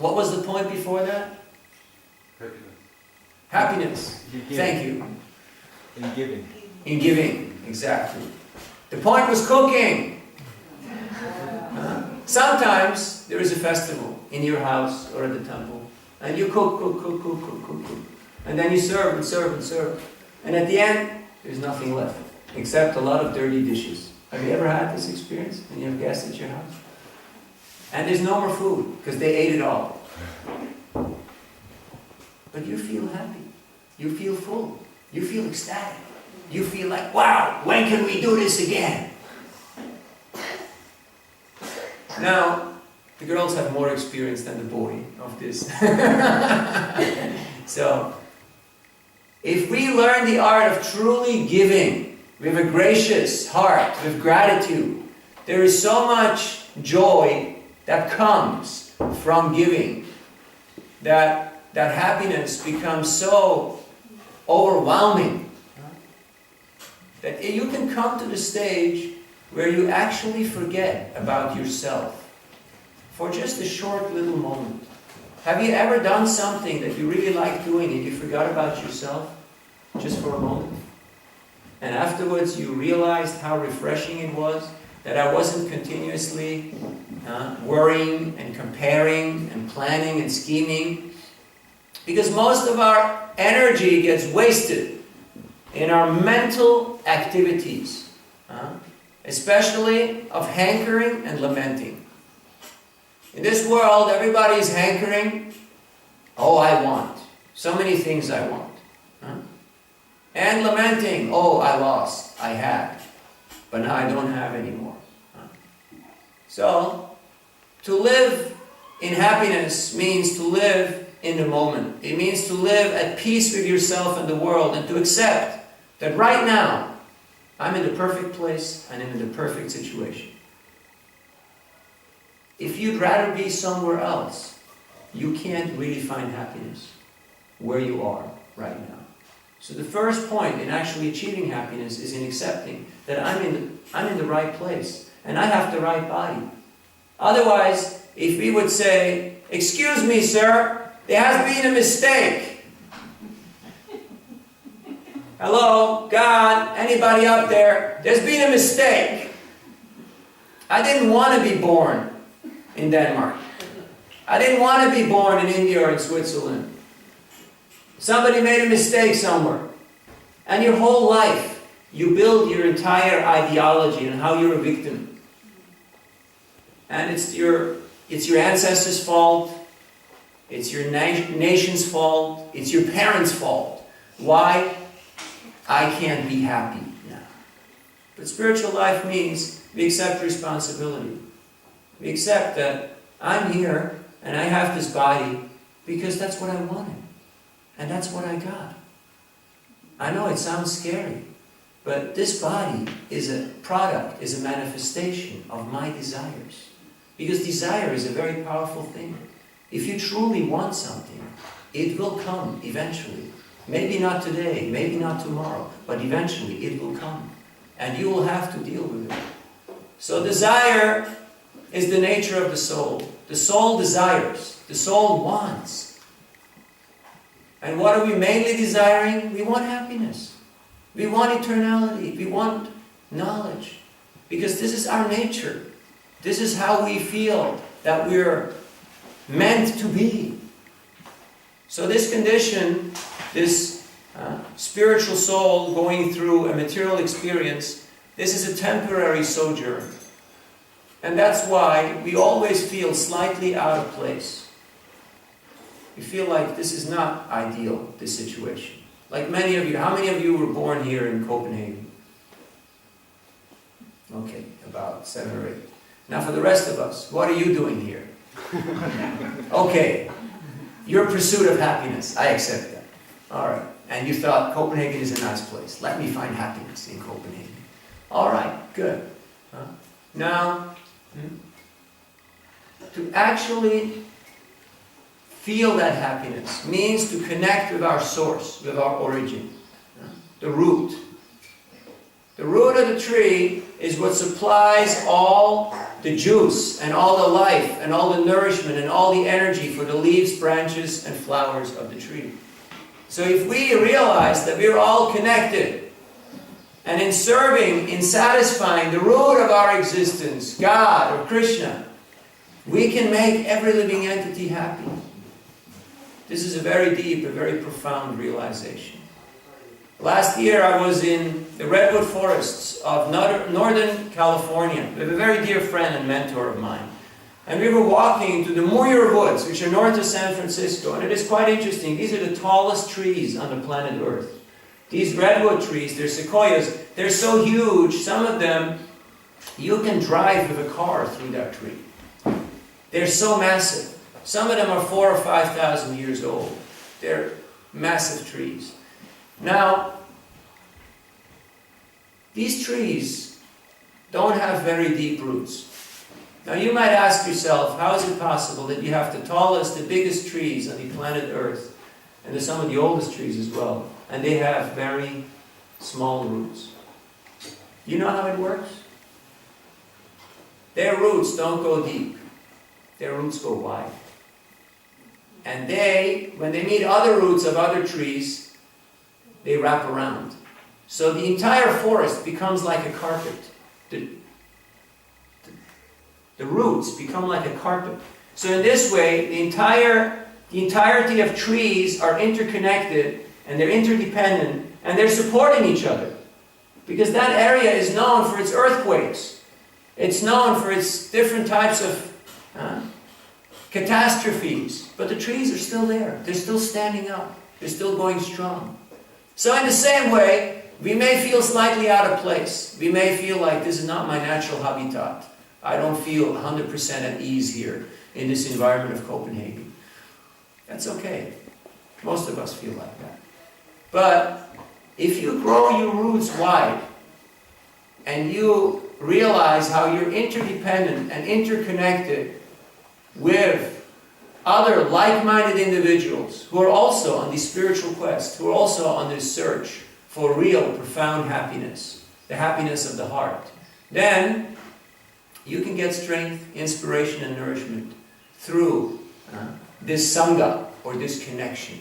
What was the point before that? Happiness. Thank you. In giving. In giving, exactly. The point was cooking. Sometimes there is a festival in your house or at the temple, and you cook. And then you serve and serve and serve. And at the end, there's nothing left, except a lot of dirty dishes. Have you ever had this experience when you have guests at your house? And there's no more food, because they ate it all. But you feel happy. You feel full. You feel ecstatic. You feel like, wow, when can we do this again? Now, the girls have more experience than the boy of this. So, if we learn the art of truly giving, with a gracious heart, with gratitude, there is so much joy that comes from giving, that happiness becomes so overwhelming, that you can come to the stage where you actually forget about yourself for just a short little moment. Have you ever done something that you really liked doing and you forgot about yourself just for a moment? And afterwards you realized how refreshing it was, that I wasn't continuously worrying and comparing and planning and scheming. Because most of our energy gets wasted in our mental activities, especially of hankering and lamenting. In this world, everybody is hankering. Oh, I want. So many things I want. And lamenting. Oh, I lost. I had. But now I don't have anymore. So, to live in happiness means to live in the moment. It means to live at peace with yourself and the world, and to accept that right now, I'm in the perfect place and I'm in the perfect situation. If you'd rather be somewhere else, you can't really find happiness where you are right now. So the first point in actually achieving happiness is in accepting that I'm in the right place and I have the right body. Otherwise, if we would say, "Excuse me, sir, there has been a mistake." Hello, God, anybody up there? There's been a mistake. I didn't want to be born in Denmark. I didn't want to be born in India or in Switzerland. Somebody made a mistake somewhere. And your whole life, you build your entire ideology on how you're a victim. And it's your ancestors' fault. It's your nation's fault. It's your parents' fault. Why? I can't be happy now. But spiritual life means we accept responsibility. We accept that I'm here and I have this body because that's what I wanted. And that's what I got. I know it sounds scary, but this body is a product, is a manifestation of my desires. Because desire is a very powerful thing. If you truly want something, it will come eventually. Maybe not today, maybe not tomorrow, but eventually it will come. And you will have to deal with it. So desire is the nature of the soul. The soul desires. The soul wants. And what are we mainly desiring? We want happiness. We want eternality. We want knowledge. Because this is our nature. This is how we feel that we're meant to be. So this condition, this spiritual soul going through a material experience, this is a temporary sojourn. And that's why we always feel slightly out of place. We feel like this is not ideal, this situation. Like many of you, how many of you were born here in Copenhagen? Okay, about 7 or 8. Now for the rest of us, what are you doing here? Okay, your pursuit of happiness, I accept that. All right, and you thought Copenhagen is a nice place. Let me find happiness in Copenhagen. All right, good. Now, to actually feel that happiness means to connect with our source, with our origin, the root The root of the tree is what supplies all the juice and all the life and all the nourishment and all the energy for the leaves, branches, and flowers of the tree. So if we realize that we're all connected, and in serving, in satisfying the root of our existence, God or Krishna, we can make every living entity happy. This is a very deep, a very profound realization. Last year I was in the redwood forests of Northern California with a very dear friend and mentor of mine. And we were walking to the Muir Woods, which are north of San Francisco. And it is quite interesting. These are the tallest trees on the planet Earth. These redwood trees, they're sequoias, they're so huge, some of them, you can drive with a car through that tree. They're so massive. Some of them are 4,000 or 5,000 years old. They're massive trees. Now, these trees don't have very deep roots. Now you might ask yourself, how is it possible that you have the tallest, the biggest trees on the planet Earth, and they're some of the oldest trees as well, and they have very small roots? You know how it works? Their roots don't go deep. Their roots go wide. And when they meet other roots of other trees, they wrap around. So the entire forest becomes like a carpet. The roots become like a carpet. So in this way, the entirety of trees are interconnected, and they're interdependent, and they're supporting each other. Because that area is known for its earthquakes. It's known for its different types of catastrophes. But the trees are still there. They're still standing up. They're still going strong. So in the same way, we may feel slightly out of place. We may feel like this is not my natural habitat. I don't feel 100% at ease here in this environment of Copenhagen. That's okay. Most of us feel like that. But if you grow your roots wide and you realize how you're interdependent and interconnected with other like-minded individuals who are also on this spiritual quest, who are also on this search for real, profound happiness, the happiness of the heart, then you can get strength, inspiration, and nourishment through this sangha, or this connection.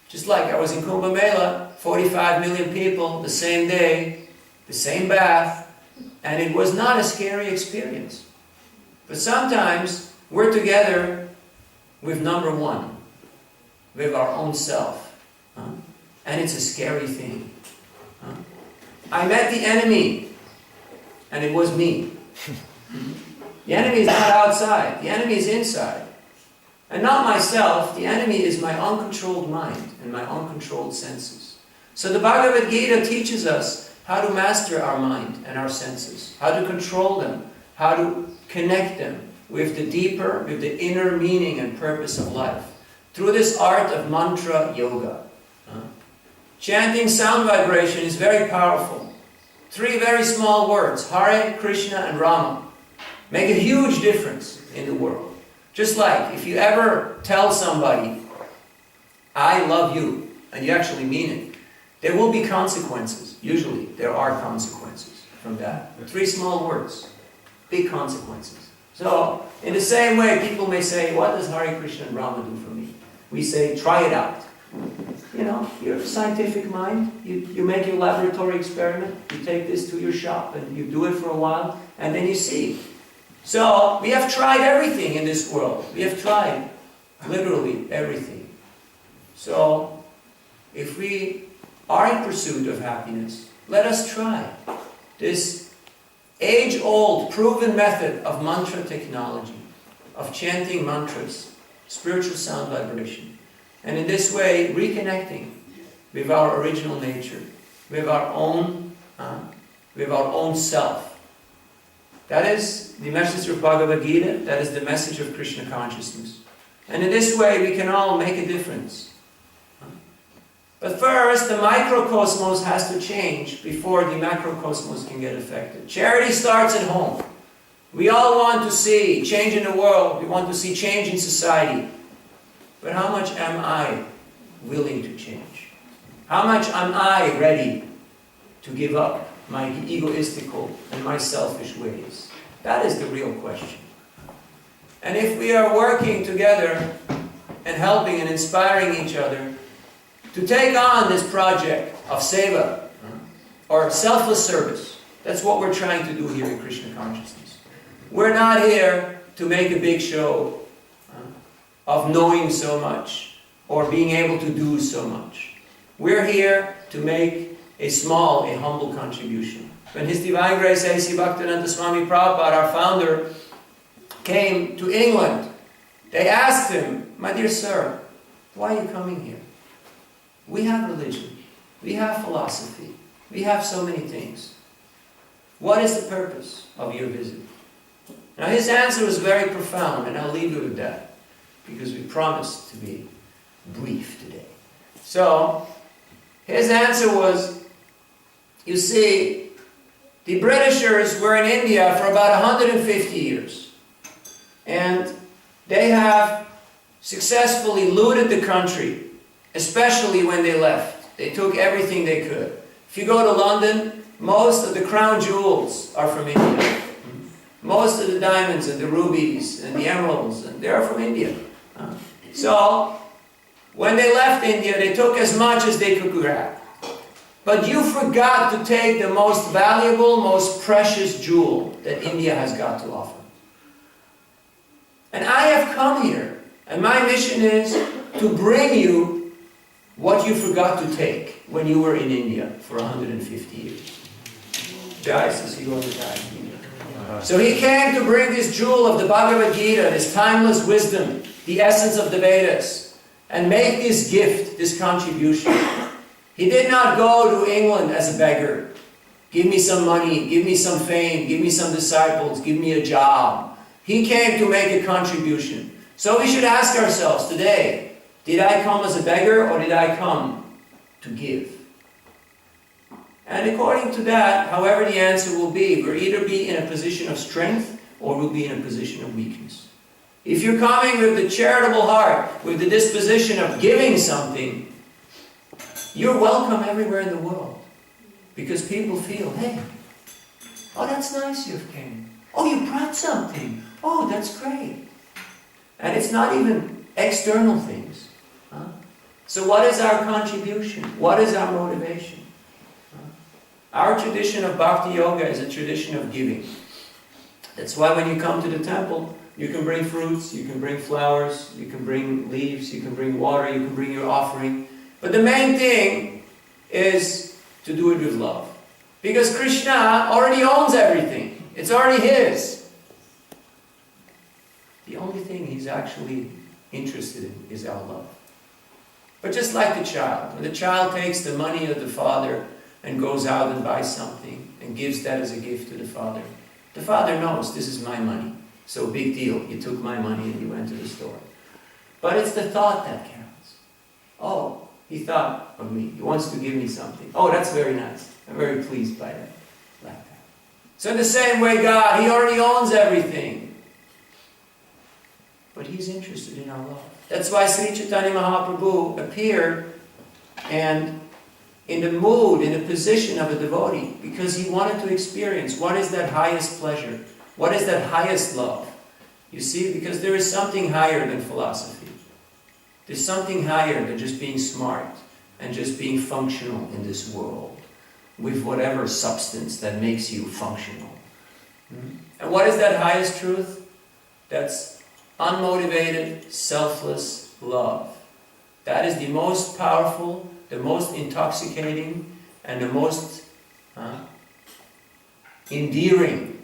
Just like I was in Kumbh Mela, 45 million people, the same day, the same bath, and it was not a scary experience. But sometimes we're together with number one, with our own self. And it's a scary thing. I met the enemy, and it was me. The enemy is not outside, the enemy is inside. And not myself, the enemy is my uncontrolled mind and my uncontrolled senses. So the Bhagavad Gita teaches us how to master our mind and our senses, how to control them, how to connect them with the deeper, with the inner meaning and purpose of life, through this art of mantra yoga. Chanting sound vibration is very powerful. 3 very small words, Hare, Krishna, and Rama, make a huge difference in the world. Just like if you ever tell somebody, I love you, and you actually mean it, there will be consequences. Usually there are consequences from that. 3 small words, big consequences. So, in the same way, people may say, what does Hare Krishna and Rama do for me? We say, try it out. You know, your scientific mind, you make your laboratory experiment, you take this to your shop, and you do it for a while, and then you see. So, we have tried everything in this world. We have tried literally everything. So, if we are in pursuit of happiness, let us try this age-old, proven method of mantra technology, of chanting mantras, spiritual sound vibration. And in this way, reconnecting with our original nature, with our own self. That is the message of Bhagavad Gita, that is the message of Krishna consciousness. And in this way, we can all make a difference. But first, the microcosmos has to change before the macrocosmos can get affected. Charity starts at home. We all want to see change in the world. We want to see change in society. But how much am I willing to change? How much am I ready to give up my egoistical and my selfish ways? That is the real question. And if we are working together and helping and inspiring each other to take on this project of seva, or selfless service, that's what we're trying to do here in Krishna consciousness. We're not here to make a big show of knowing so much or being able to do so much. We're here to make a small, a humble contribution. When His Divine Grace A.C. Bhaktivedanta Swami Prabhupada, our founder, came to England, they asked him, "My dear sir, why are you coming here? We have religion, we have philosophy, we have so many things. What is the purpose of your visit?" Now his answer was very profound, and I'll leave you with that, because we promised to be brief today. So, his answer was, you see, the Britishers were in India for about 150 years. And they have successfully looted the country, especially when they left. They took everything they could. If you go to London, most of the crown jewels are from India. Most of the diamonds and the rubies and the emeralds, and they're from India. So, when they left India, they took as much as they could grab. But you forgot to take the most valuable, most precious jewel that India has got to offer. And I have come here, and my mission is to bring you what you forgot to take when you were in India for 150 years. Guys, as you go to die. So he came to bring this jewel of the Bhagavad Gita, this timeless wisdom, the essence of the Vedas, and make this gift, this contribution. He did not go to England as a beggar. Give me some money, give me some fame, give me some disciples, give me a job. He came to make a contribution. So we should ask ourselves today, did I come as a beggar or did I come to give? And according to that, however the answer will be, we'll either be in a position of strength or we'll be in a position of weakness. If you're coming with the charitable heart, with the disposition of giving something, you're welcome everywhere in the world. Because people feel, hey, oh, that's nice you came. Oh, you brought something. Oh, that's great. And it's not even external things. So what is our contribution? What is our motivation? Our tradition of Bhakti Yoga is a tradition of giving. That's why when you come to the temple, you can bring fruits, you can bring flowers, you can bring leaves, you can bring water, you can bring your offering. But the main thing is to do it with love. Because Krishna already owns everything. It's already His. The only thing He's actually interested in is our love. But just like the child, when the child takes the money of the father and goes out and buys something and gives that as a gift to the father knows this is my money. So big deal, you took my money and you went to the store. But it's the thought that counts. Oh, he thought of me. He wants to give me something. Oh, that's very nice. I'm very pleased by that. Like that. So in the same way, God, He already owns everything. But He's interested in our love. That's why Sri Chaitanya Mahaprabhu appeared and in the mood, in the position of a devotee, because he wanted to experience what is that highest pleasure, what is that highest love. You see, because there is something higher than philosophy. There's something higher than just being smart and just being functional in this world with whatever substance that makes you functional. And what is that highest truth? That's unmotivated, selfless love. That is the most powerful, the most intoxicating, and the most endearing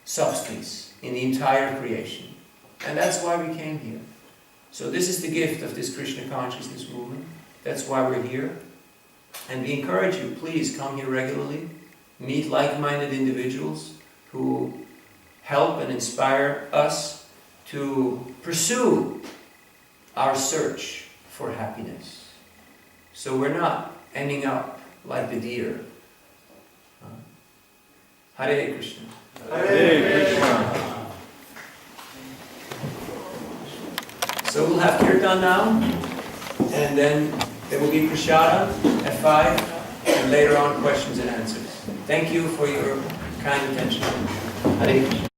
substance in the entire creation. And that's why we came here. So this is the gift of this Krishna consciousness movement. That's why we're here. And we encourage you, please come here regularly. Meet like-minded individuals who help and inspire us to pursue our search for happiness. So we're not ending up like the deer. Hare Krishna. Hare Krishna. So we'll have kirtan now, and then there will be prasada at 5, and later on questions and answers. Thank you for your kind attention. Hare Krishna.